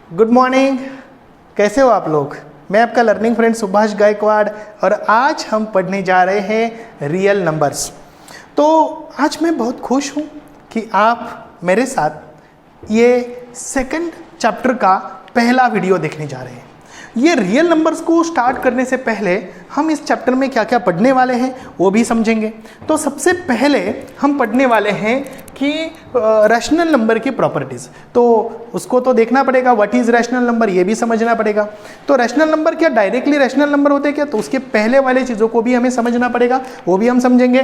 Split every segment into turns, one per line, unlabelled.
Good morning. कैसे हो आप लोग? मैं आपका लर्निंग फ्रेंड सुभाष गायकवाड़ और आज हम पढ़ने जा रहे हैं रियल नंबर्स। तो आज मैं बहुत खुश हूँ कि आप मेरे साथ ये सेकंड चैप्टर का पहला वीडियो देखने जा रहे हैं। ये रियल नंबर्स को स्टार्ट करने से पहले हम इस चैप्टर में क्या क्या पढ़ने वाले हैं वो भी समझेंगे। तो सबसे पहले हम पढ़ने वाले हैं कि रैशनल नंबर की प्रॉपर्टीज़, तो उसको तो देखना पड़ेगा। व्हाट इज़ रैशनल नंबर ये भी समझना पड़ेगा। तो रैशनल नंबर क्या डायरेक्टली रैशनल नंबर होते हैं क्या, तो उसके पहले वाले चीज़ों को भी हमें समझना पड़ेगा, वो भी हम समझेंगे।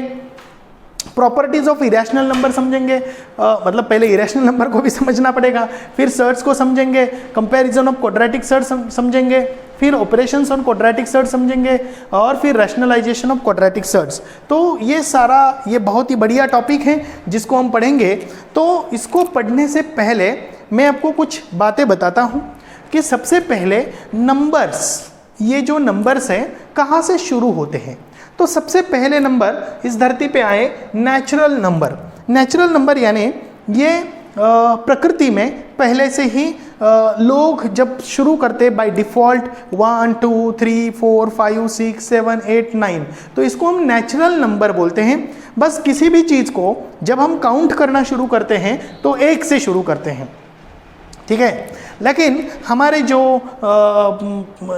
प्रॉपर्टीज ऑफ इरेशनल नंबर समझेंगे, मतलब पहले इरेशनल नंबर को भी समझना पड़ेगा, फिर सर्ट्स को समझेंगे, कंपैरिजन ऑफ क्वाड्रेटिक सर्ट्स समझेंगे, फिर ऑपरेशंस ऑन क्वाड्रेटिक सर्ट्स समझेंगे और फिर रैशनलाइजेशन ऑफ क्वाड्रेटिक सर्ट्स। तो ये सारा ये बहुत ही बढ़िया टॉपिक है जिसको हम पढ़ेंगे। तो इसको पढ़ने से पहले मैं आपको कुछ बातें बताता हूँ कि सबसे पहले नंबर्स, ये जो नंबर्स हैं कहाँ से शुरू होते हैं। तो सबसे पहले नंबर इस धरती पे आए नेचुरल नंबर। नेचुरल नंबर यानी ये प्रकृति में पहले से ही लोग जब शुरू करते बाय डिफ़ॉल्ट 1 2 3 4 5 6 7 8 9, तो इसको हम नेचुरल नंबर बोलते हैं। बस किसी भी चीज़ को जब हम काउंट करना शुरू करते हैं तो 1 से शुरू करते हैं, ठीक है। लेकिन हमारे जो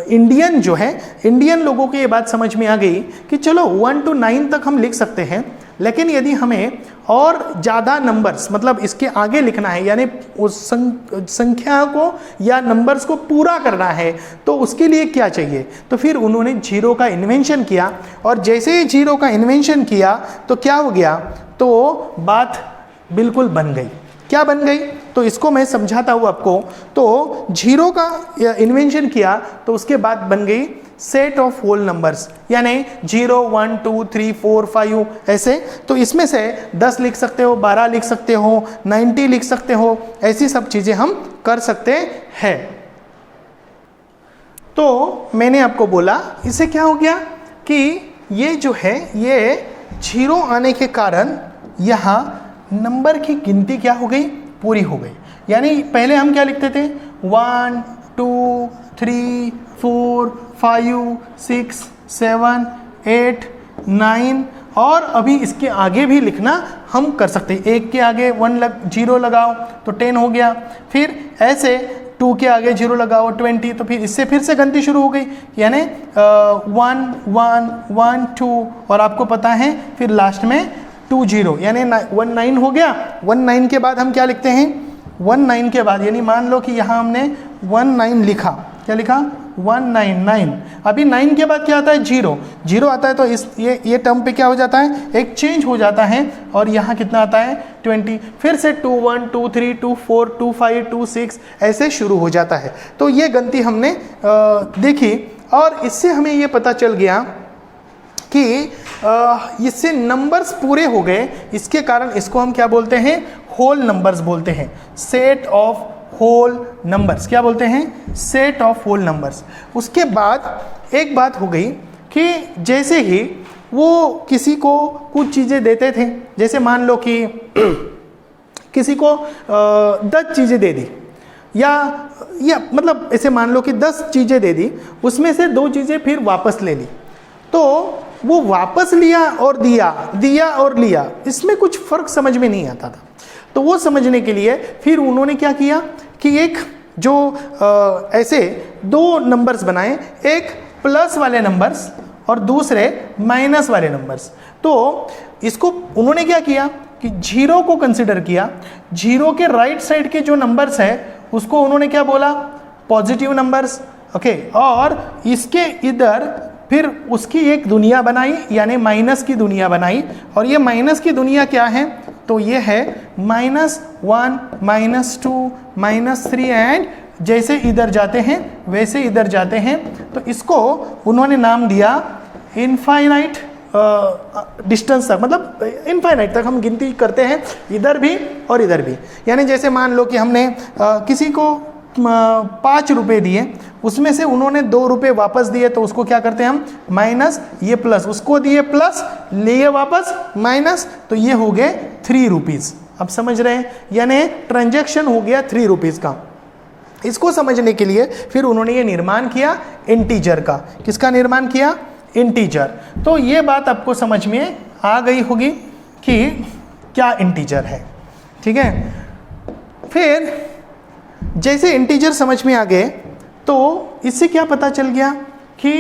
इंडियन जो है, इंडियन लोगों को ये बात समझ में आ गई कि चलो 1 to 9 तक हम लिख सकते हैं, लेकिन यदि हमें और ज़्यादा नंबर्स मतलब इसके आगे लिखना है, यानी उस संख्या को या नंबर्स को पूरा करना है, तो उसके लिए क्या चाहिए। तो फिर उन्होंने जीरो का इन्वेंशन किया और जैसे ही जीरो का इन्वेंशन किया तो क्या हो गया, तो बात बिल्कुल बन गई। क्या बन गई, तो इसको मैं समझाता हूँ आपको। तो जीरो का इन्वेंशन किया तो उसके बाद बन गई सेट ऑफ होल नंबर्स, यानी 0 1 2 3 4 5 ऐसे। तो इसमें से 10 लिख सकते हो, 12 लिख सकते हो, 90 लिख सकते हो, ऐसी सब चीज़ें हम कर सकते हैं। तो मैंने आपको बोला इससे क्या हो गया कि ये जो है ये जीरो आने के कारण यहाँ नंबर की गिनती क्या हो गई, पूरी हो गई। यानी पहले हम क्या लिखते थे 1 2 3 4 5 6 7 8 9, और अभी इसके आगे भी लिखना हम कर सकते हैं। एक के आगे 0 लगाओ तो 10 हो गया, फिर ऐसे 2 के आगे 0 लगाओ 20, तो फिर इससे फिर से गिनती शुरू हो गई, यानी 1 1 1 2, और आपको पता है फिर लास्ट में 2 0, यानी 19 हो गया। 19 के बाद हम क्या लिखते हैं, 19 के बाद यानी मान लो कि यहाँ हमने 19 लिखा, क्या लिखा 199। अभी 9 के बाद क्या आता है, 0 आता है, तो इस ये टर्म पे क्या हो जाता है, एक चेंज हो जाता है, और यहाँ कितना आता है 20। फिर से 2 1 2 3 2 4 2 5 2 6 ऐसे शुरू हो जाता है। तो ये गिनती हमने देखी और इससे हमें ये पता चल गया कि इससे नंबर्स पूरे हो गए। इसके कारण इसको हम क्या बोलते हैं, होल नंबर्स बोलते हैं, सेट ऑफ होल नंबर्स। क्या बोलते हैं, सेट ऑफ होल नंबर्स। उसके बाद एक बात हो गई कि जैसे ही वो किसी को कुछ चीज़ें देते थे, जैसे मान लो कि किसी को 10 चीज़ें दे दी, या मतलब ऐसे मान लो कि 10 चीज़ें दे दी, उसमें से 2 चीज़ें फिर वापस ले ली, तो वो वापस लिया और दिया और लिया, इसमें कुछ फर्क समझ में नहीं आता था। तो वो समझने के लिए फिर उन्होंने क्या किया कि एक जो ऐसे 2 नंबर्स बनाए, एक प्लस वाले नंबर्स और दूसरे माइनस वाले नंबर्स। तो इसको उन्होंने क्या किया कि 0 को कंसिडर किया, 0 के राइट साइड के जो नंबर्स है उसको उन्होंने क्या बोला, पॉजिटिव नंबर्स, ओके। और इसके इधर फिर उसकी एक दुनिया बनाई, यानी माइनस की दुनिया बनाई। और ये माइनस की दुनिया क्या है, तो ये है -1 -2 -3, एंड जैसे इधर जाते हैं वैसे इधर जाते हैं। तो इसको उन्होंने नाम दिया इनफाइनाइट डिस्टेंस तक, मतलब इनफाइनाइट तक हम गिनती करते हैं, इधर भी और इधर भी। यानी जैसे मान लो कि हमने किसी को 5 रुपये दिए, उसमें से उन्होंने 2 रुपये वापस दिए, तो उसको क्या करते हैं हम, माइनस, ये प्लस, उसको दिए प्लस, लिए वापस माइनस, तो ये हो गए 3 रुपीज़। अब समझ रहे हैं, यानी ट्रांजैक्शन हो गया 3 रुपीज़ का। इसको समझने के लिए फिर उन्होंने ये निर्माण किया इंटीजर का। किसका निर्माण किया? इंटीजर। तो ये बात आपको समझ में आ गई होगी कि क्या इंटीजर है, ठीक है। फिर जैसे इंटीजर समझ में आ गए तो इससे क्या पता चल गया कि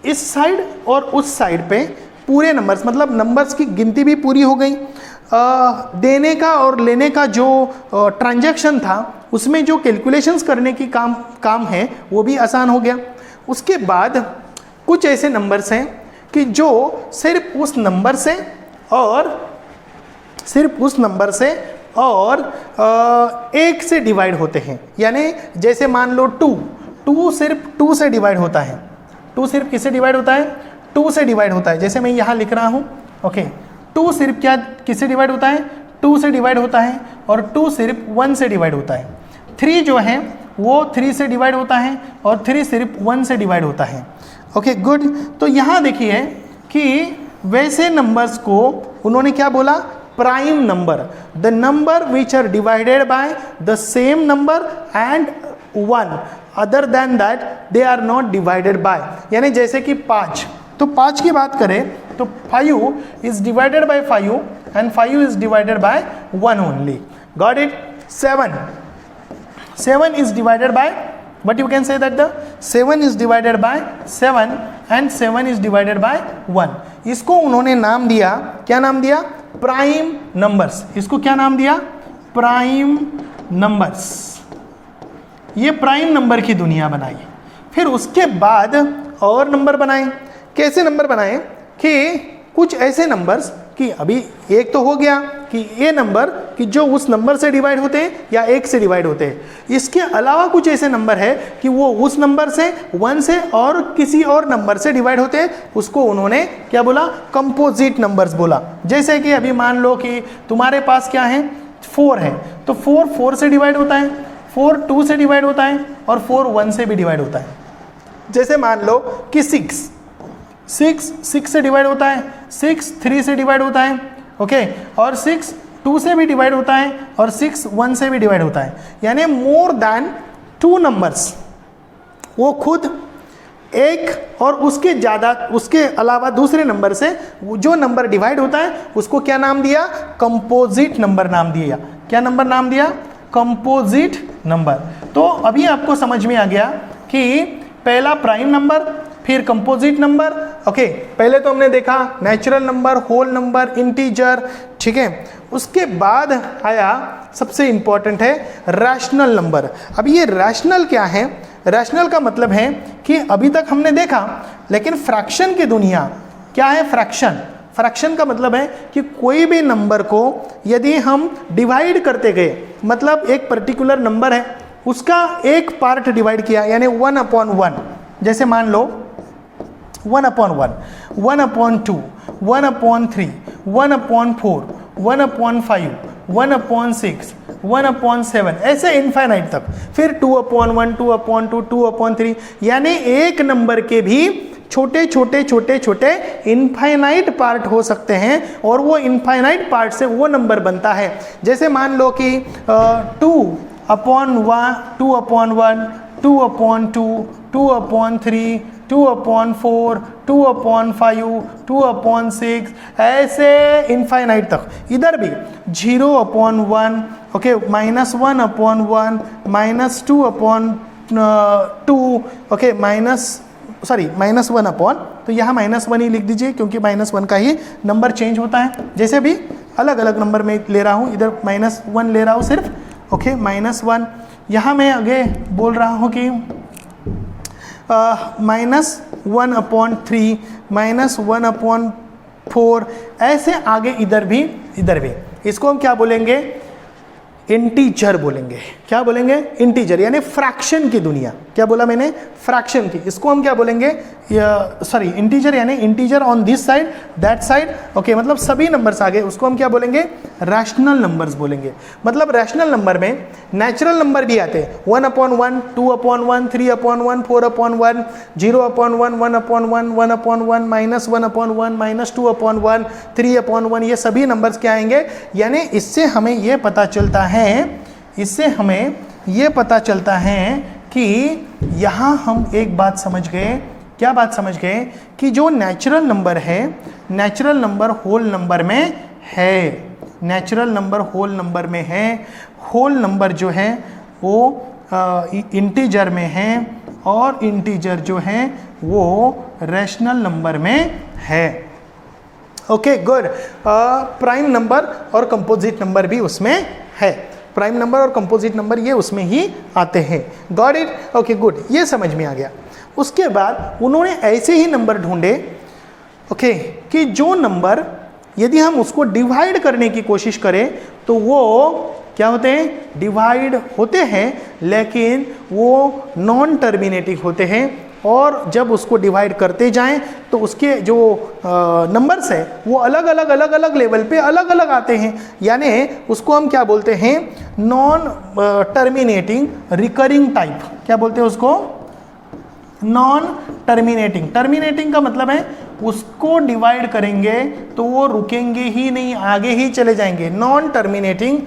इस साइड और उस साइड पे पूरे नंबर्स, मतलब नंबर्स की गिनती भी पूरी हो गई, देने का और लेने का जो ट्रांजैक्शन था उसमें जो कैलकुलेशंस करने की काम है वो भी आसान हो गया। उसके बाद कुछ ऐसे नंबर्स हैं कि जो सिर्फ उस नंबर से और एक से डिवाइड होते हैं। यानी जैसे मान लो 2 सिर्फ 2 से डिवाइड होता है। 2 सिर्फ किससे डिवाइड होता है? 2 से डिवाइड होता है। जैसे मैं यहाँ लिख रहा हूँ, ओके, 2 सिर्फ क्या किससे डिवाइड होता है? 2 से डिवाइड होता है। और 2 सिर्फ 1 से डिवाइड होता है। 3 जो है वो 3 से डिवाइड होता है और 3 सिर्फ 1 से डिवाइड होता है। Okay good. तो यहाँ देखिए कि वैसे नंबर्स को उन्होंने क्या बोला? Prime number, the number which are divided by the same number and 1, other than that they are not divided by. यानी जैसे कि 5, तो 5 की बात करें तो 5 is divided by 5 and 5 is divided by 1 only. Got it? 7 is divided by, but you can say that the 7 is divided by 7 and 7 is divided by 1. इसको उन्होंने नाम दिया, क्या नाम दिया? Prime numbers. इसको क्या नाम दिया? Prime numbers. ये प्राइम नंबर की दुनिया बनाई। फिर उसके बाद और नंबर बनाए। कैसे नंबर बनाए? कि कुछ ऐसे नंबर्स कि अभी एक तो हो गया कि ये नंबर कि जो उस नंबर से डिवाइड होते हैं या एक से डिवाइड होते हैं। इसके अलावा कुछ ऐसे नंबर है कि वो उस नंबर से, 1 से और किसी और नंबर से डिवाइड होते हैं। उसको उन्होंने क्या बोला? कंपोजिट नंबर्स बोला। जैसे कि अभी मान लो कि तुम्हारे पास क्या है? 4 है, तो 4 से डिवाइड होता है, 4 2 से डिवाइड होता है और 4 1 से भी डिवाइड होता है। जैसे मान लो कि 6 से डिवाइड होता है, 6 3 से डिवाइड होता है, ओके, और 6 2 से भी डिवाइड होता है और 6 1 से भी डिवाइड होता है। यानी मोर देन 2 नंबर्स, वो खुद एक और उसके ज़्यादा, उसके अलावा दूसरे नंबर से जो नंबर डिवाइड होता है उसको क्या नाम दिया? कंपोजिट नंबर नाम दिया। क्या नंबर नाम दिया? Composite number. तो अभी आपको समझ में आ गया कि पहला प्राइम नंबर, फिर कंपोजिट नंबर। ओके, पहले तो हमने देखा natural number, whole number, integer, ठीक है। उसके बाद आया सबसे इंपॉर्टेंट है रैशनल नंबर। अब ये रैशनल क्या है? रैशनल का मतलब है कि अभी तक हमने देखा, लेकिन फ्रैक्शन की दुनिया क्या है? फ्रैक्शन का मतलब है कि कोई भी नंबर को यदि हम डिवाइड करते गए, मतलब एक पर्टिकुलर नंबर है उसका एक पार्ट डिवाइड किया, यानी 1/1। जैसे मान लो 1/1, 1/2, 1/3, 1/4, 1/5, 1/6, 1/7, ऐसे इनफाइनाइट तक। फिर 2/1, 2/2, 2/3, यानी एक नंबर के भी छोटे छोटे इनफाइनाइट पार्ट हो सकते हैं और वो इनफाइनाइट पार्ट से वो नंबर बनता है। जैसे मान लो कि 2/1, 2/1, 2/2, 2/3, 2/4, 2/5, 2/6, ऐसे इनफाइनाइट तक। इधर भी 0/1, ओके, -1/1, -2/2, ओके, -1/, तो यहाँ -1 ही लिख दीजिए क्योंकि -1 का ही नंबर चेंज होता है। जैसे भी अलग अलग नंबर में ले रहा हूँ, इधर -1 ले रहा हूँ सिर्फ, ओके, -1। यहाँ मैं आगे बोल रहा हूँ कि -1/3, -1/4, ऐसे आगे इधर भी इसको हम क्या बोलेंगे? इंटीजर बोलेंगे। क्या बोलेंगे? इंटीजर, यानी फ्रैक्शन की दुनिया। क्या बोला मैंने? फ्रैक्शन की। इसको हम क्या बोलेंगे? सॉरी, इंटीजर, यानी integer on this side, that side, okay, मतलब सभी नंबर्स आ गए, उसको हम क्या बोलेंगे? रैशनल नंबर्स बोलेंगे। मतलब रैशनल नंबर में नेचुरल नंबर भी आते हैं, 1/1, 2/1, 3/1, 4/1, 0/1, 1/1, 1/1, -1/1, -2/1, 3/1, ये सभी नंबर्स क्या आएंगे? यानी इससे हमें ये पता चलता है, इससे हमें ये पता चलता है कि यहाँ हम एक बात समझ गए। क्या बात समझ गए? कि जो नेचुरल नंबर है, नेचुरल नंबर होल नंबर में है, नेचुरल नंबर होल नंबर में है। होल नंबर जो है वो इंटीजर में है और इंटीजर जो है वो रैशनल नंबर में है। Okay good. प्राइम नंबर और कंपोजिट नंबर भी उसमें है। प्राइम नंबर और कंपोजिट नंबर ये उसमें ही आते हैं। Got it? ओके गुड, ये समझ में आ गया। उसके बाद उन्होंने ऐसे ही नंबर ढूंढे, ओके, कि जो नंबर यदि हम उसको डिवाइड करने की कोशिश करें तो वो क्या होते हैं? डिवाइड होते हैं, लेकिन वो नॉन टर्मिनेटिंग होते हैं। और जब उसको डिवाइड करते जाएं तो उसके जो नंबर्स है वो अलग अलग लेवल पे अलग अलग आते हैं। यानी उसको हम क्या बोलते हैं? Non terminating recurring type. क्या बोलते हैं उसको? Non terminating. टर्मिनेटिंग का मतलब है उसको डिवाइड करेंगे तो वो रुकेंगे ही नहीं, आगे ही चले जाएंगे। Non terminating,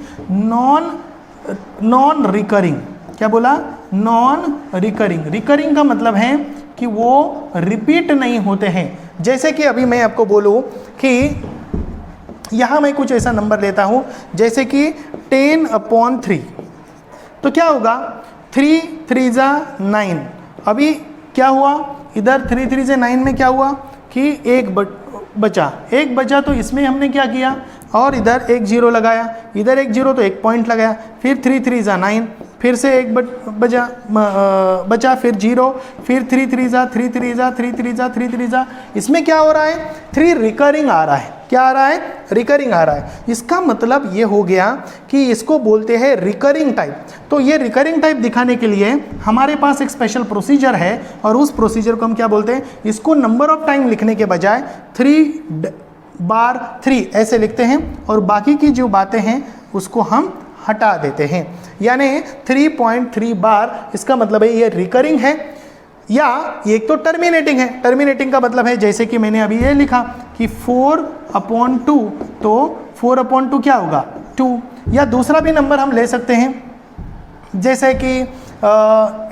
non recurring. क्या बोला? Non recurring. रिकरिंग का मतलब है कि वो रिपीट नहीं होते हैं। जैसे कि अभी मैं आपको बोलूं कि यहां मैं कुछ ऐसा नंबर लेता हूं जैसे कि 10/3, तो क्या होगा? 3 3 जा 9। अभी क्या हुआ? इधर 3 3 से 9 में क्या हुआ कि एक बचा, तो इसमें हमने क्या किया? और इधर एक जीरो लगाया, इधर एक जीरो तो एक पॉइंट लगाया, फिर 3 3 जा 9, फिर से एक बचा, फिर जीरो, फिर 3 3 जा 3 3 जा 3 3 जा 3 3 जा। इसमें क्या हो रहा है? 3 रिकरिंग आ रहा है। क्या आ रहा है? रिकरिंग आ रहा है। इसका मतलब ये हो गया कि इसको बोलते हैं रिकरिंग टाइप। तो ये रिकरिंग टाइप दिखाने के लिए हमारे पास एक स्पेशल प्रोसीजर है, और उस प्रोसीजर को हम क्या बोलते हैं? इसको नंबर ऑफ टाइम लिखने के बजाय 3/3 ऐसे लिखते हैं, और बाकी की जो बातें हैं उसको हम हटा देते हैं। यानी 3.3 बार, इसका मतलब है ये रिकरिंग है, या एक तो टर्मिनेटिंग है। टर्मिनेटिंग का मतलब है जैसे कि मैंने अभी ये लिखा कि 4/2, तो 4/2 क्या होगा? 2। या दूसरा भी नंबर हम ले सकते हैं जैसे कि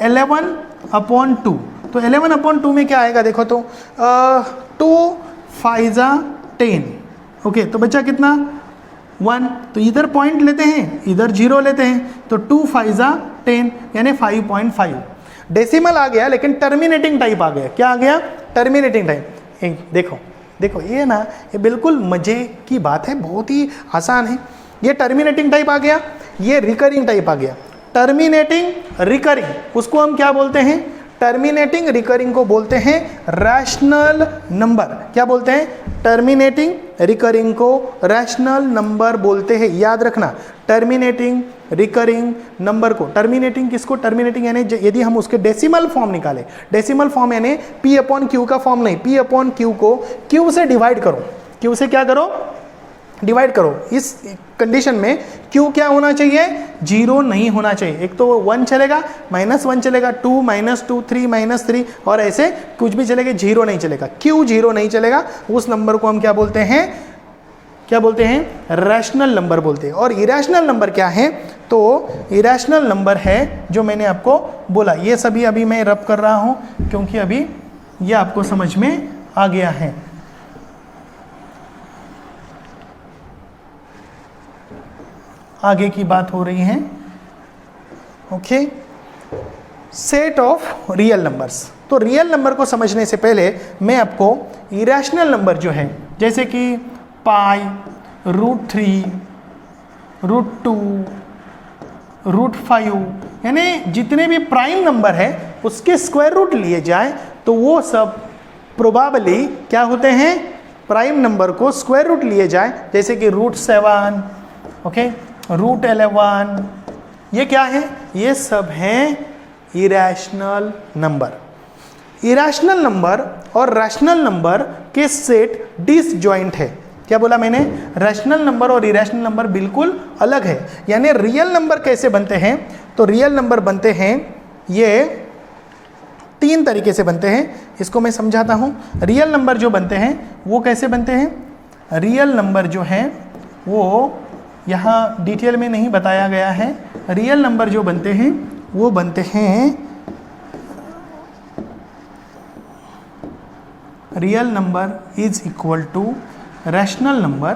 11/2। तो 11/2 में क्या आएगा? देखो तो 2 5 जा 10। ओके, तो बचा कितना? 1। तो इधर पॉइंट लेते हैं, इधर जीरो लेते हैं, तो 2 5 जा 10 यानी 5.5। डेसिमल आ गया, लेकिन टर्मिनेटिंग टाइप आ गया। क्या आ गया? Terminating type. देखो ये ना, ये बिल्कुल मजे की बात है, बहुत ही आसान है। ये टर्मिनेटिंग टाइप आ गया, ये रिकरिंग टाइप आ गया। टर्मिनेटिंग रिकरिंग, उसको हम क्या बोलते हैं? टर्मिनेटिंग रिकरिंग को बोलते हैं रैशनल नंबर। क्या बोलते हैं? टर्मिनेटिंग रिकरिंग को रैशनल नंबर बोलते हैं। याद रखना, टर्मिनेटिंग रिकरिंग नंबर को। टर्मिनेटिंग किसको? टर्मिनेटिंग यानी यदि हम उसके डेसिमल फॉर्म निकालें, डेसिमल फॉर्म यानी P/Q का फॉर्म नहीं, P/Q को Q से डिवाइड करो। Q से क्या करो? डिवाइड करो। इस कंडीशन में Q क्या होना चाहिए? 0 नहीं होना चाहिए। एक तो 1 चलेगा, -1 चलेगा, 2 -2 3 -3 और ऐसे कुछ भी चलेगा, 0 नहीं चलेगा। Q 0 नहीं चलेगा। उस नंबर को हम क्या बोलते हैं? क्या बोलते हैं? रैशनल नंबर बोलते हैं। और इरेशनल नंबर क्या है? तो इरेशनल नंबर है जो मैंने आपको बोला। ये सभी अभी मैं रब कर रहा हूँ क्योंकि अभी ये आपको समझ में आ गया है। आगे की बात हो रही है। Okay, set of real numbers. तो रियल नंबर को समझने से पहले मैं आपको इरेशनल नंबर जो है, जैसे कि पाई, √3, √2, √5, यानी जितने भी प्राइम नंबर है उसके स्क्वायर रूट लिए जाए तो वो सब प्रोबेबली क्या होते हैं? प्राइम नंबर को स्क्वायर रूट लिए जाए, जैसे कि √7, ओके, √11, ये क्या है? ये सब हैं इरेशनल नंबर। इरेशनल नंबर और रैशनल नंबर के सेट डिसजॉइंट है। क्या बोला मैंने? रैशनल नंबर और इरेशनल नंबर बिल्कुल अलग है। यानी रियल नंबर कैसे बनते हैं? तो रियल नंबर बनते हैं, ये 3 तरीके से बनते हैं। इसको मैं समझाता हूँ। रियल नंबर जो बनते हैं वो कैसे बनते हैं? रियल नंबर जो है वो यहाँ डिटेल में नहीं बताया गया है, रियल नंबर जो बनते हैं वो बनते हैं real number is equal to rational number,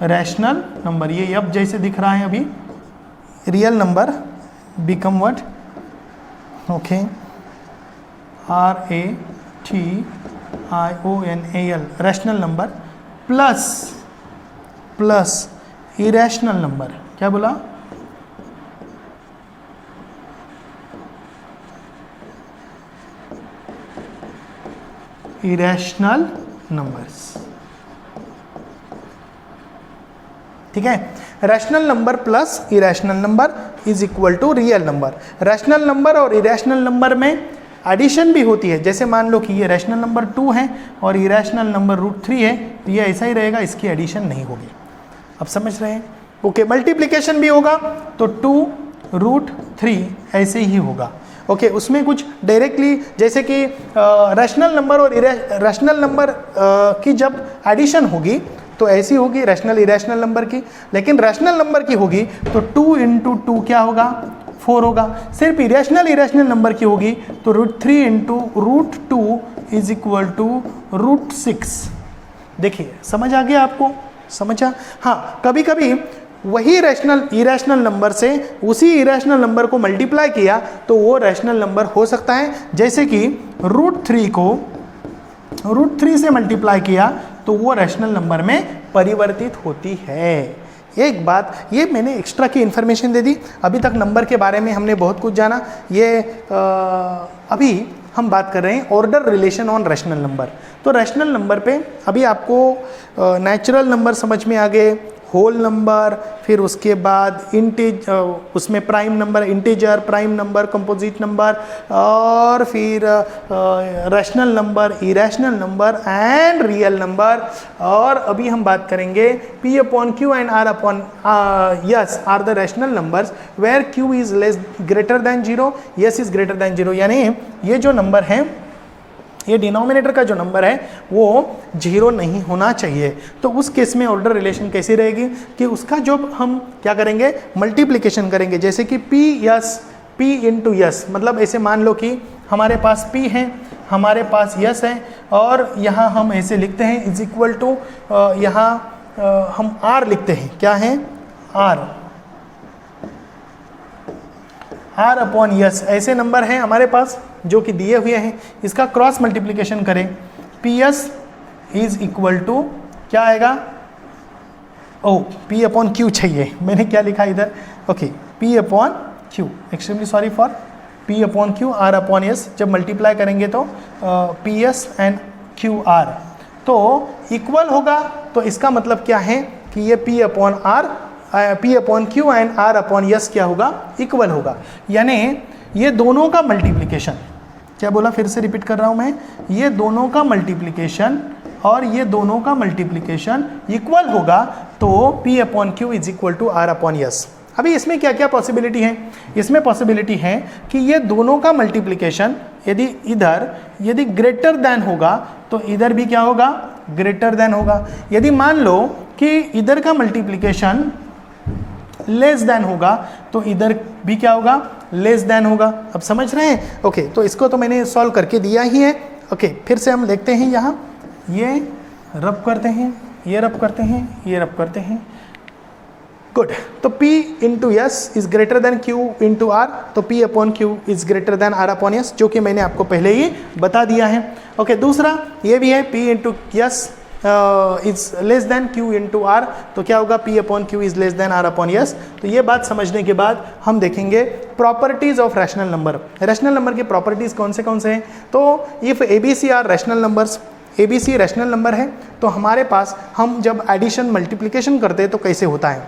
rational number, ये अब जैसे दिख रहा है अभी, real number become what, okay, RATIONAL, rational number plus irrational number, क्या बोला, इरेशनल नंबर्स, ठीक है। Rational number plus irrational number is equal to real number. Rational number और इरेशनल नंबर में एडिशन भी होती है, जैसे मान लो कि ये रैशनल नंबर 2 है और इरेशनल नंबर √3 है, तो ये ऐसा ही रहेगा, इसकी एडिशन नहीं होगी। अब समझ रहे हैं, ओके। मल्टीप्लिकेशन भी होगा तो 2√3 ऐसे ही होगा, ओके। उसमें कुछ डायरेक्टली, जैसे कि रैशनल नंबर और रैशनल नंबर की जब एडिशन होगी तो ऐसी होगी रैशनल इरेशनल नंबर की, लेकिन रैशनल नंबर की होगी तो 2 × 2 क्या होगा, 4 होगा। सिर्फ इरेशनल नंबर की होगी तो √3 × √2 इज इक्वल टू √6। देखिए समझ आ गया आपको, समझा। हाँ, कभी कभी वही इरेशनल नंबर से उसी इरेशनल नंबर को मल्टीप्लाई किया तो वो रैशनल नंबर हो सकता है, जैसे कि √3 को √3 से मल्टीप्लाई किया तो वो रैशनल नंबर में परिवर्तित होती है। एक बात ये मैंने एक्स्ट्रा की इन्फॉर्मेशन दे दी, अभी तक नंबर के बारे में हमने बहुत कुछ जाना। ये अभी हम बात कर रहे हैं order relation on rational number. तो रैशनल नंबर पे अभी आपको नेचुरल नंबर समझ में आ गए, होल नंबर, फिर उसके बाद उसमें prime number, integer, prime number, composite number, और फिर rational number, irrational number and real number. और अभी हम बात करेंगे P/Q and R/S are the rational numbers where Q is greater than 0, S is greater than 0। यानी ये जो नंबर है, ये डिनोमिनेटर का जो नंबर है वो 0 नहीं होना चाहिए। तो उस केस में ऑर्डर रिलेशन कैसी रहेगी कि उसका जो हम क्या करेंगे, मल्टीप्लिकेशन करेंगे। जैसे कि P × S, मतलब ऐसे मान लो कि हमारे पास P है, हमारे पास S है, और यहाँ हम ऐसे लिखते हैं इज इक्वल टू, यहाँ हम R लिखते हैं, क्या है, R/S। ऐसे नंबर हैं हमारे पास जो कि दिए हुए हैं, इसका क्रॉस मल्टीप्लिकेशन करें, PS इज इक्वल टू क्या आएगा, P/Q चाहिए, मैंने क्या लिखा इधर, okay, P/Q, extremely sorry for P/Q R/S। जब मल्टीप्लाई करेंगे तो PS एंड QR तो इक्वल होगा, तो इसका मतलब क्या है कि ये P/Q एंड R/S क्या होगा, इक्वल होगा। यानी ये दोनों का मल्टीप्लिकेशन, क्या बोला, फिर से रिपीट कर रहा हूं मैं, ये दोनों का मल्टीप्लिकेशन और ये दोनों का मल्टीप्लिकेशन इक्वल होगा, तो P/Q is equal to R/S। अभी इसमें क्या क्या पॉसिबिलिटी है, इसमें पॉसिबिलिटी है कि ये दोनों का मल्टीप्लिकेशन यदि ग्रेटर देन होगा तो इधर भी क्या होगा, ग्रेटर देन होगा। यदि मान लो कि इधर का मल्टीप्लिकेशन लेस देन होगा तो इधर भी क्या होगा, लेस देन होगा। अब समझ रहे हैं, ओके। तो इसको तो मैंने सॉल्व करके दिया ही है, ओके। फिर से हम देखते हैं, यहाँ ये रब करते हैं, ये रब करते हैं, ये रब करते हैं, गुड। तो P × S is greater then Q × R, तो P/Q is greater then R/S, जो कि मैंने आपको पहले ही बता दिया है, ओके। दूसरा ये भी है, P × S is less than Q × R, तो क्या होगा, P/Q is less than R/S। तो ये बात समझने के बाद हम देखेंगे properties of rational number. Rational number की प्रॉपर्टीज कौन से हैं, तो if ABC are rational numbers, ABC rational number है, तो हमारे पास हम जब एडिशन मल्टीप्लिकेशन करते हैं तो कैसे होता है,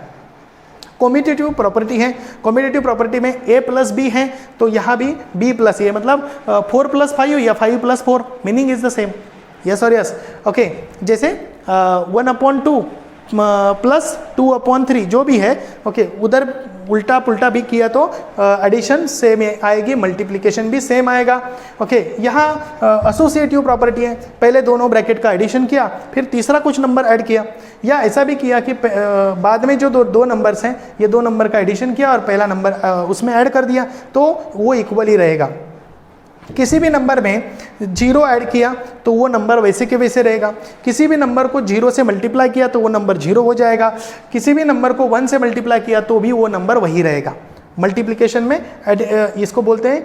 कॉम्यूटेटिव प्रॉपर्टी है। कॉम्यूटेटिव प्रॉपर्टी में A + B है, तो यहाँ भी B + A, मतलब 4 + 5 या 5 + 4, meaning is the same, yes और यस, ओके। जैसे 1/2 + 2/3 जो भी है, ओके, उधर उल्टा पुल्टा भी किया तो एडिशन सेम आएगी, मल्टीप्लिकेशन भी सेम आएगा। ओके, यहाँ एसोसिएटिव प्रॉपर्टी है, पहले दोनों ब्रैकेट का एडिशन किया, फिर तीसरा कुछ नंबर ऐड किया, या ऐसा भी किया कि बाद में जो दो नंबर्स हैं ये दो नंबर का एडिशन किया और पहला नंबर उसमें ऐड कर दिया, तो वो इक्वल ही रहेगा। किसी भी नंबर में 0 ऐड किया तो वो नंबर वैसे के वैसे रहेगा, किसी भी नंबर को 0 से मल्टीप्लाई किया तो वो नंबर 0 हो जाएगा, किसी भी नंबर को 1 से मल्टीप्लाई किया तो भी वो नंबर वही रहेगा। मल्टीप्लिकेशन में इसको बोलते हैं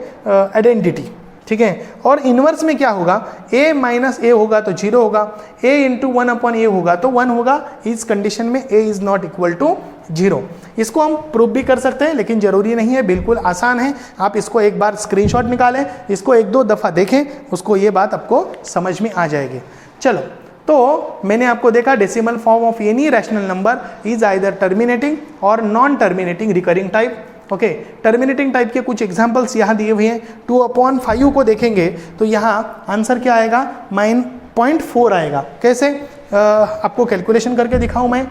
आइडेंटिटी, ठीक है। और इन्वर्स में क्या होगा, a माइनस ए होगा तो 0 होगा, a इंटू 1/a होगा तो 1 होगा। इस कंडीशन में a is not equal to 0। इसको हम प्रूव भी कर सकते हैं लेकिन ज़रूरी नहीं है, बिल्कुल आसान है। आप इसको एक बार स्क्रीनशॉट निकालें, इसको 1-2 दफ़ा देखें, उसको ये बात आपको समझ में आ जाएगी। चलो, तो मैंने आपको देखा decimal form of any rational number is either terminating और non terminating recurring type. Okay, terminating type के कुछ एग्जांपल्स यहाँ दिए हुए हैं। 2/5 को देखेंगे तो यहाँ आंसर क्या आएगा, 9.4 आएगा। कैसे, आपको कैलकुलेशन करके दिखाऊं मैं।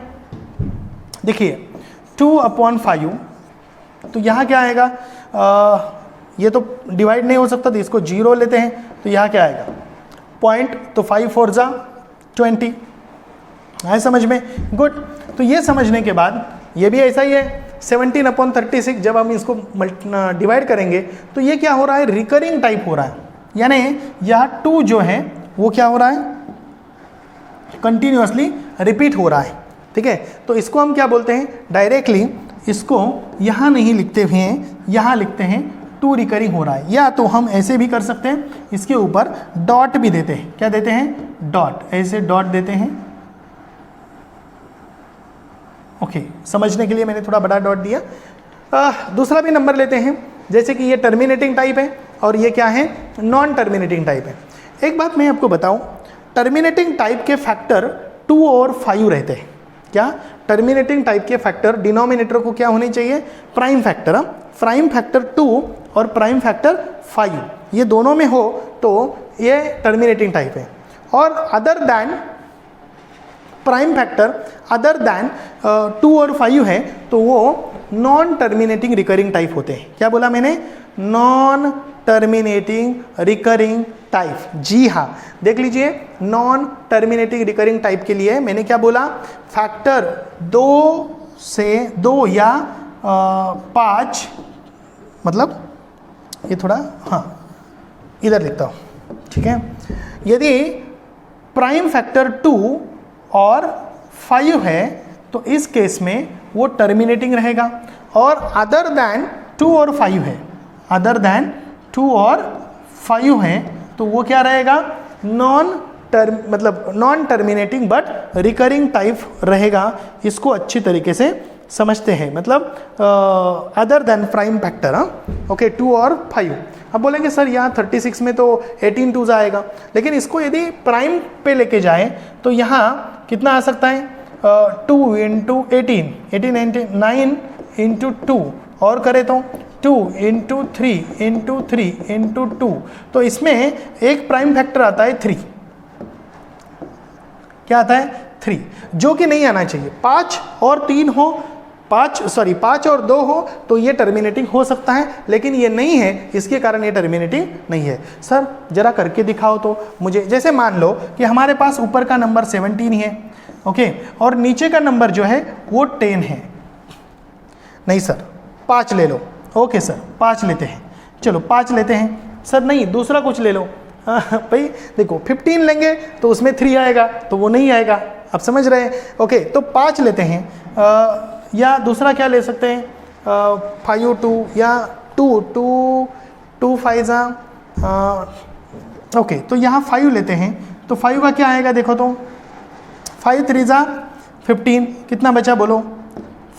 देखिए 2/5, तो यहाँ क्या आएगा, ये तो डिवाइड नहीं हो सकता तो इसको 0 लेते हैं, तो यहाँ क्या आएगा पॉइंट, तो 5 4 जा 20 आए समझ में। गुड, तो ये समझने के बाद ये भी ऐसा ही है। 17/36 जब हम इसको डिवाइड करेंगे तो ये क्या हो रहा है, रिकरिंग टाइप हो रहा है, यानी यह 2 जो है वो क्या हो रहा है, कंटिन्यूअसली रिपीट हो रहा है, ठीक है। तो इसको हम क्या बोलते हैं, डायरेक्टली इसको यहाँ नहीं लिखते हुए हैं, यहाँ लिखते हैं 2 रिकरिंग हो रहा है। या तो हम ऐसे भी कर सकते हैं, इसके ऊपर डॉट भी देते हैं। क्या देते हैं, डॉट, ऐसे डॉट देते हैं। ओके, समझने के लिए मैंने थोड़ा बड़ा डॉट दिया। दूसरा भी नंबर लेते हैं, जैसे कि ये टर्मिनेटिंग टाइप है और ये क्या है, नॉन टर्मिनेटिंग टाइप है। एक बात मैं आपको बताऊं, टर्मिनेटिंग टाइप के फैक्टर 2 और 5 रहते हैं। क्या, टर्मिनेटिंग टाइप के फैक्टर डिनोमिनेटर को क्या होने चाहिए, प्राइम फैक्टर। प्राइम फैक्टर 2 और प्राइम फैक्टर 5 ये दोनों में हो तो ये टर्मिनेटिंग टाइप है। और other than prime factor other than 2 और 5 है तो वो नॉन टर्मिनेटिंग रिकरिंग टाइप होते हैं। क्या बोला मैंने, नॉन टर्मिनेटिंग रिकरिंग टाइप। जी हाँ, देख लीजिए, नॉन टर्मिनेटिंग रिकरिंग टाइप के लिए मैंने क्या बोला, फैक्टर 2 या 5, मतलब ये थोड़ा, हाँ इधर लिखता हूँ, ठीक है। यदि प्राइम फैक्टर 2 और 5 है तो इस केस में वो टर्मिनेटिंग रहेगा, और अदर दैन 2 और 5 है, अदर दैन 2 और 5 है तो वो क्या रहेगा, non terminating but recurring type रहेगा। इसको अच्छी तरीके से समझते हैं, मतलब other than prime factor. Okay, 2 और 5। अब बोलेंगे सर यहाँ 36 में तो 18 2 आएगा, लेकिन इसको यदि प्राइम पे लेके जाए तो यहाँ कितना आ सकता है, 2 इंटू 18 9 इंटू 2, और करें तो 2 इंटू 3 इंटू 3 इंटू 2, तो इसमें एक प्राइम फैक्टर आता है 3। क्या आता है, 3, जो कि नहीं आना चाहिए। 5 और 3 हो, 5 और 2 हो तो ये टर्मिनेटिंग हो सकता है, लेकिन ये नहीं है, इसके कारण ये टर्मिनेटिंग नहीं है। सर जरा करके दिखाओ तो मुझे। जैसे मान लो कि हमारे पास ऊपर का नंबर 17 है, ओके, और नीचे का नंबर जो है वो 10 है। नहीं सर 5 ले लो। ओके सर 5 लेते हैं, चलो 5 लेते हैं। सर नहीं, दूसरा कुछ ले लो। भाई देखो 15 लेंगे तो उसमें 3 आएगा, तो वो नहीं आएगा, आप समझ रहे हैं। ओके, तो 5 लेते हैं, या दूसरा क्या ले सकते हैं, 5 2 या 2 5 ओके, तो यहाँ 5 लेते हैं, तो 5 का क्या आएगा देखो तो, 5 3 15, कितना बचा बोलो,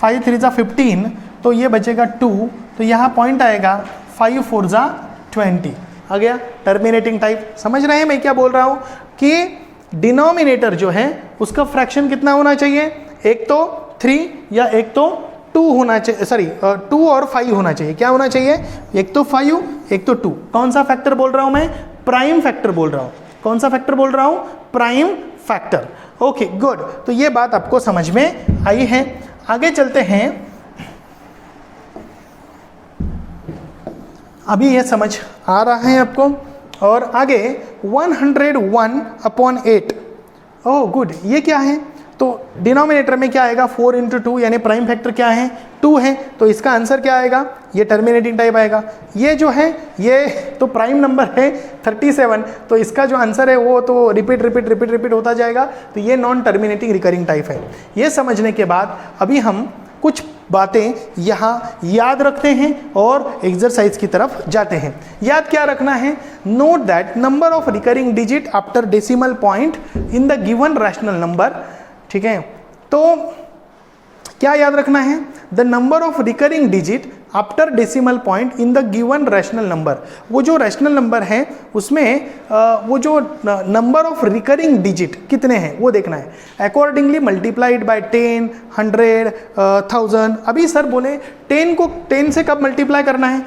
5 3 15, तो ये बचेगा 2, तो यहाँ पॉइंट आएगा 5 4 20 आ गया, टर्मिनेटिंग टाइप। समझ रहे हैं मैं क्या बोल रहा हूँ, कि डिनोमिनेटर जो है उसका फ्रैक्शन कितना होना चाहिए, एक तो 3 या एक तो 2 होना चाहिए, सॉरी 2 और 5 होना चाहिए। क्या होना चाहिए, एक तो 5 एक तो 2। कौन सा फैक्टर बोल रहा हूँ मैं, प्राइम फैक्टर बोल रहा हूँ। कौन सा फैक्टर बोल रहा हूँ, प्राइम फैक्टर। ओके गुड, तो ये बात आपको समझ में आई है। आगे चलते हैं, अभी ये समझ आ रहा है आपको। और आगे 101/8, ओह गुड, ये क्या है? तो डिनोमिनेटर में क्या आएगा? 4 × 2, यानी प्राइम फैक्टर क्या है? 2 है, तो इसका आंसर क्या आएगा? ये टर्मिनेटिंग टाइप आएगा। ये जो है ये तो प्राइम नंबर है 37, तो इसका जो आंसर है वो तो रिपीट होता जाएगा, तो ये नॉन टर्मिनेटिंग रिकरिंग टाइप है। ये समझने के बाद अभी हम कुछ बातें यहाँ याद रखते हैं और एक्सरसाइज की तरफ जाते हैं। याद क्या रखना है? Note that number of recurring digit after decimal point in the given rational number. ठीक है, तो क्या याद रखना है? The number of recurring digit after decimal point in the given rational number. वो जो रैशनल नंबर है उसमें वो जो नंबर ऑफ रिकरिंग डिजिट कितने हैं वो देखना है। Accordingly multiplied by 10, 100, 1000। अभी सर बोले 10 को 10 से कब मल्टीप्लाई करना है?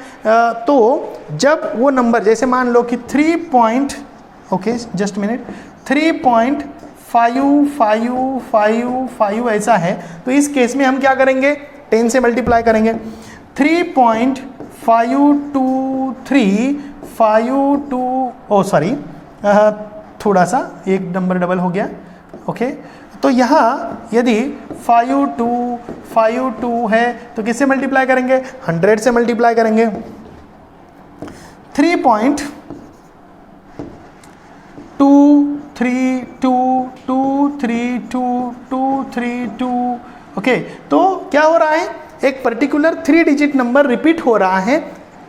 तो जब वो नंबर, जैसे मान लो कि 3.5555 ऐसा है, तो इस केस में हम क्या करेंगे? 10 से मल्टीप्लाई करेंगे। 3.52352, थोड़ा सा एक नंबर डबल हो गया। ओके, तो यहाँ यदि 5252 है तो किससे मल्टीप्लाई करेंगे? 100 से मल्टीप्लाई करेंगे। 3.232232232। ओके, तो क्या हो रहा है? एक पर्टिकुलर 3 डिजिट नंबर रिपीट हो रहा है,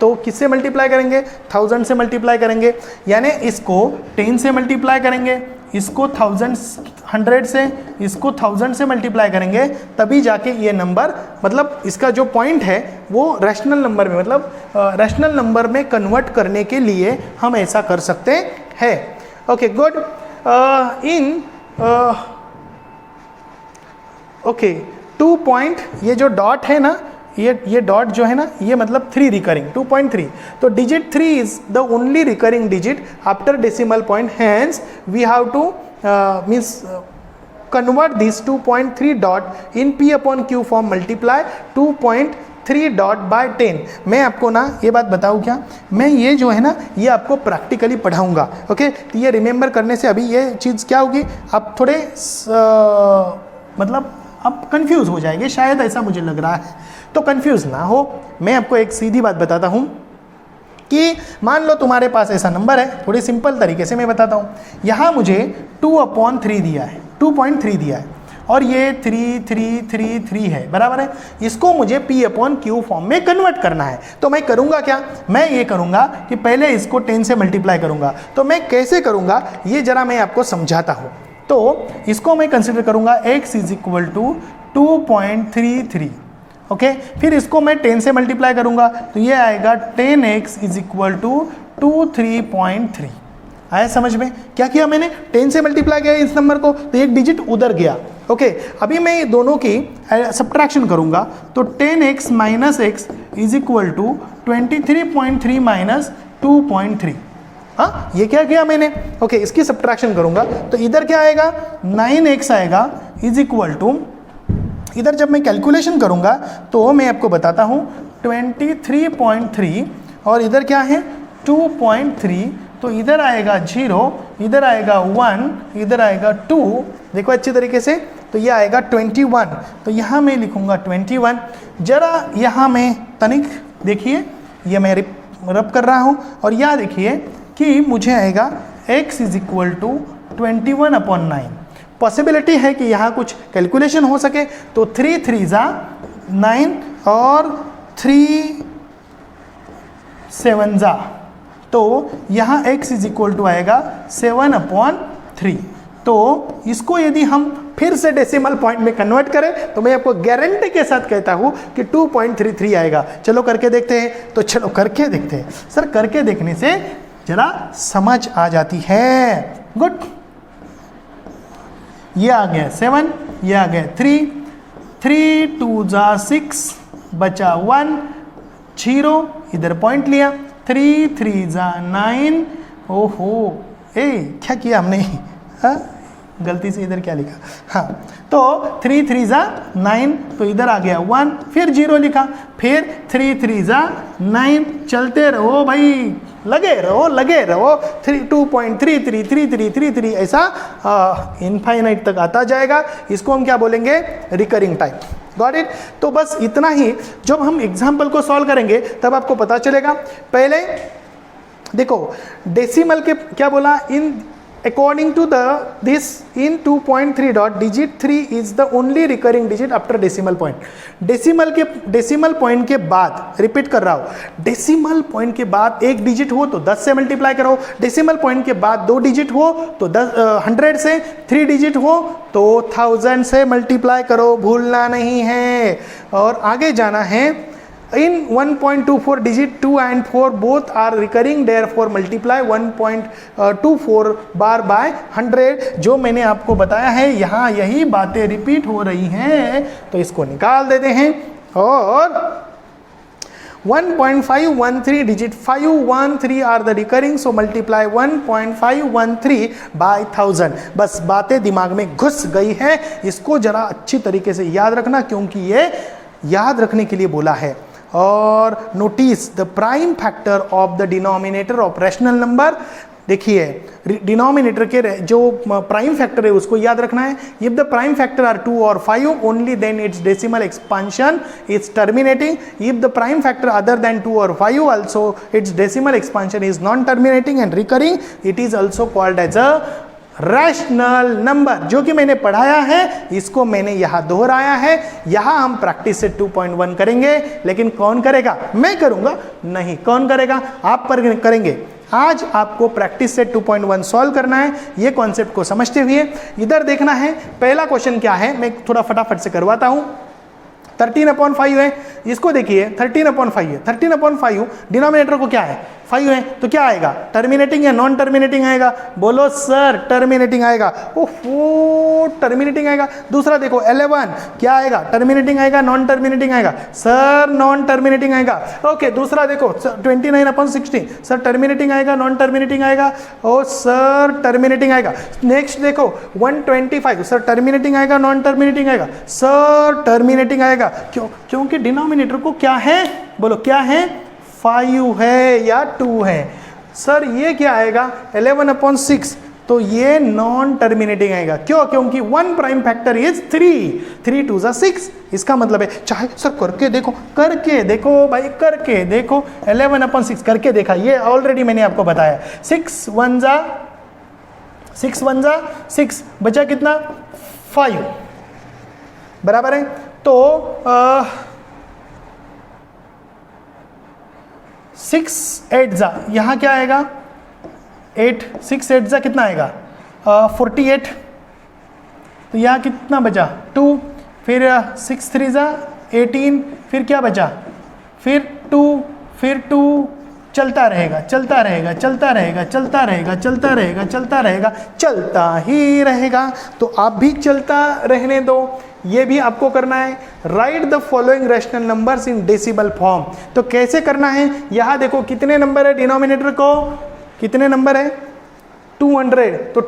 तो किससे मल्टीप्लाई करेंगे? 1000 से मल्टीप्लाई करेंगे। यानी इसको 10 से मल्टीप्लाई करेंगे, इसको 100 से, इसको 1000 से मल्टीप्लाई करेंगे, तभी जाके ये नंबर, मतलब इसका जो पॉइंट है वो रैशनल नंबर में, मतलब रैशनल नंबर में कन्वर्ट करने के लिए हम ऐसा कर सकते हैं। Okay good. ओके 2 पॉइंट, ये जो डॉट है ना, ये डॉट जो है ना, ये मतलब 3 रिकरिंग 2.3। तो digit 3 is the only recurring digit after decimal point, hence we have to means convert this 2.3 dot in P/Q form, multiply 2.3 dot by 10। मैं आपको ना ये बात बताऊँ क्या, मैं ये जो है ना ये आपको प्रैक्टिकली पढ़ाऊँगा। ओके, तो ये रिमेंबर करने से अभी ये चीज़ क्या होगी, आप थोड़े मतलब आप कंफ्यूज हो जाएंगे, शायद ऐसा मुझे लग रहा है, तो कंफ्यूज ना हो। मैं आपको एक सीधी बात बताता हूँ कि मान लो तुम्हारे पास ऐसा नंबर है, थोड़ी सिंपल तरीके से मैं बताता हूँ। यहाँ मुझे 2/3 दिया है, 2.3 दिया है, और ये 3 है, बराबर है। इसको मुझे P/Q फॉर्म में कन्वर्ट करना है, तो मैं करूँगा क्या? मैं ये करूँगा कि पहले इसको 10 से मल्टीप्लाई करूँगा। तो मैं कैसे करूँगा ये जरा मैं आपको समझाता हूँ। तो इसको मैं कंसिडर करूँगा x = 2.33। ओके, फिर इसको मैं 10 से मल्टीप्लाई करूँगा, तो ये आएगा 10x = 23.3। आया समझ में? क्या किया मैंने? 10 से मल्टीप्लाई किया इस नंबर को, तो एक डिजिट उधर गया। ओके, अभी मैं दोनों की सब्ट्रैक्शन करूँगा, तो 10x - x = 23.3 - 2.3। हाँ, ये क्या किया मैंने? ओके, इसकी सब्ट्रैक्शन करूँगा, तो इधर क्या आएगा? 9x आएगा = इधर जब मैं कैलकुलेशन करूँगा तो मैं आपको बताता हूँ 23.3, और इधर क्या है? 2.3। तो इधर आएगा 0, इधर आएगा 1, इधर आएगा 2। देखो अच्छी तरीके से, तो ये आएगा 21। तो यहाँ मैं लिखूँगा 21। जरा यहाँ मैं तनिक देखिए, ये मैं रब कर रहा हूँ, और यहाँ देखिए कि मुझे आएगा x = 21/9। पॉसिबिलिटी है कि यहाँ कुछ कैलकुलेशन हो सके, तो 3 3 = 9 और 3 7 = तो यहाँ x = आएगा 7/3। तो इसको यदि हम फिर से डेसिमल पॉइंट में कन्वर्ट करें तो मैं आपको गारंटी के साथ कहता हूँ कि 2.33 आएगा। चलो करके देखते हैं। तो चलो करके देखते हैं। सर करके देखने से जरा समझ आ जाती है। गुड, ये आ गया 7, ये आ गया 3, 3 2 = 6, बचा 1, 0, इधर पॉइंट लिया, 3 3 = 9। ओहो, क्या किया हमने? हाँ, गलती से इधर क्या लिखा, हाँ, तो 3 3 ज़ा 9, तो इधर आ गया 1, फिर 0 लिखा, फिर 3 3 ज़ा 9, चलते रहो भाई, लगे रहो 2.333333 ऐसा इनफाइनाइट तक आता जाएगा। इसको हम क्या बोलेंगे, रिकरिंग टाइप। Got it. तो बस इतना ही, जब हम एग्जाम्पल को सॉल्व करेंगे तब आपको पता चलेगा। पहले देखो डेसिमल के क्या बोला, इन according to this in 2.3 dot digit 3 is the only recurring digit after decimal point। Decimal point के बाद, रिपीट कर रहा हूं, डेसिमल पॉइंट के बाद एक डिजिट हो तो 10 से मल्टीप्लाई करो, डेसिमल पॉइंट के बाद 2 डिजिट हो तो 100 से, 3 डिजिट हो तो 1000 से मल्टीप्लाई करो, भूलना नहीं है। और आगे जाना है, in 1.24 digit 2 and 4 both are recurring, therefore multiply 1.24 bar bye 100। जो मैंने आपको बताया है यहाँ यही बातें रिपीट हो रही हैं, तो इसको निकाल देते हैं। और 1.513 digit 513 are the recurring, so multiply 1.513 by 1000। बस बातें दिमाग में घुस गई है, इसको जरा अच्छी तरीके से याद रखना, क्योंकि ये याद रखने के लिए बोला है। और notice the prime factor of the denominator of rational number. देखिए डिनोमिनेटर के जो प्राइम फैक्टर है उसको याद रखना है। If the prime factor are 2 और 5 only then its decimal expansion is terminating. If the prime factor other than 2 और 5 also its decimal expansion is non terminating and recurring. It is also called as a rational number. जो कि मैंने पढ़ाया है इसको मैंने यहां दोहराया है। यहां हम प्रैक्टिस से 2.1 करेंगे, लेकिन कौन करेगा, मैं करूंगा नहीं, कौन करेगा, आप पर करेंगे। आज आपको प्रैक्टिस से 2.1 सॉल्व करना है। ये कॉन्सेप्ट को समझते हुए इधर देखना है। पहला क्वेश्चन क्या है, मैं थोड़ा फटाफट से करवाता हूं। 13/5 है, इसको देखिए 13/5 है। 13/5 डिनोमिनेटर को क्या है, 5 है, तो क्या आएगा, टर्मिनेटिंग या नॉन टर्मिनेटिंग आएगा, बोलो सर, टर्मिनेटिंग आएगा। ओहो, टर्मिनेटिंग आएगा। दूसरा देखो 11 क्या आएगा, टर्मिनेटिंग आएगा, नॉन टर्मिनेटिंग आएगा, सर नॉन टर्मिनेटिंग आएगा। ओके, दूसरा देखो 29/16, सर टर्मिनेटिंग आएगा, नॉन टर्मिनेटिंग आएगा, ओ सर टर्मिनेटिंग आएगा। नेक्स्ट देखो 125, सर टर्मिनेटिंग आएगा, नॉन टर्मिनेटिंग आएगा, सर टर्मिनेटिंग आएगा। क्यों, क्योंकि डिनोमिनेटर को क्या है, बोलो क्या है, 5 है या 2 है। सर ये क्या आएगा 11/6, तो ये नॉन टर्मिनेटिंग आएगा। क्यों, क्योंकि 1 प्राइम फैक्टर इज 3 2 ज़ा 6। इसका मतलब है, चाहे सर करके देखो भाई, करके देखो 11/6 करके देखा, ये ऑलरेडी मैंने आपको बताया। 6 1 ज़ा 6 बचा कितना, 5 बराबर है। तो 6 8 ज़ा, यहाँ क्या आएगा 8, 6 8 ज़ा कितना आएगा 48, तो यहाँ कितना बचा 2, फिर 6 3 ज़ा 18, फिर क्या बचा, फिर 2, फिर 2, चलता रहेगा चलता रहेगा चलता रहेगा चलता रहेगा चलता रहेगा चलता रहेगा, चलता ही रहेगा। तो आप भी चलता रहने दो, ये भी आपको करना है। Right the following rational numbers in decimal form. तो कैसे करना है, यहाँ देखो कितने नंबर है डिनोमिनेटर को, कितने नंबर है 200, तो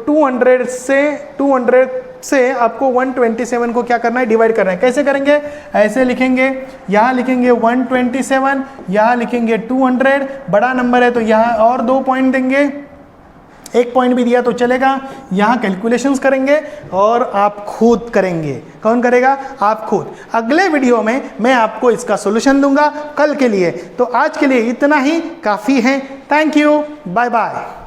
200 से आपको 127 को क्या करना है, डिवाइड करना है। कैसे करेंगे, ऐसे लिखेंगे, यहाँ लिखेंगे 127, यहाँ लिखेंगे 200, बड़ा नंबर है तो यहाँ और 2 पॉइंट देंगे, 1 पॉइंट भी दिया तो चलेगा। यहाँ कैलकुलेशंस करेंगे और आप खुद करेंगे। कौन करेगा, आप खुद। अगले वीडियो में मैं आपको इसका सॉल्यूशन दूंगा कल के लिए। तो आज के लिए इतना ही काफ़ी है। Thank you, bye bye.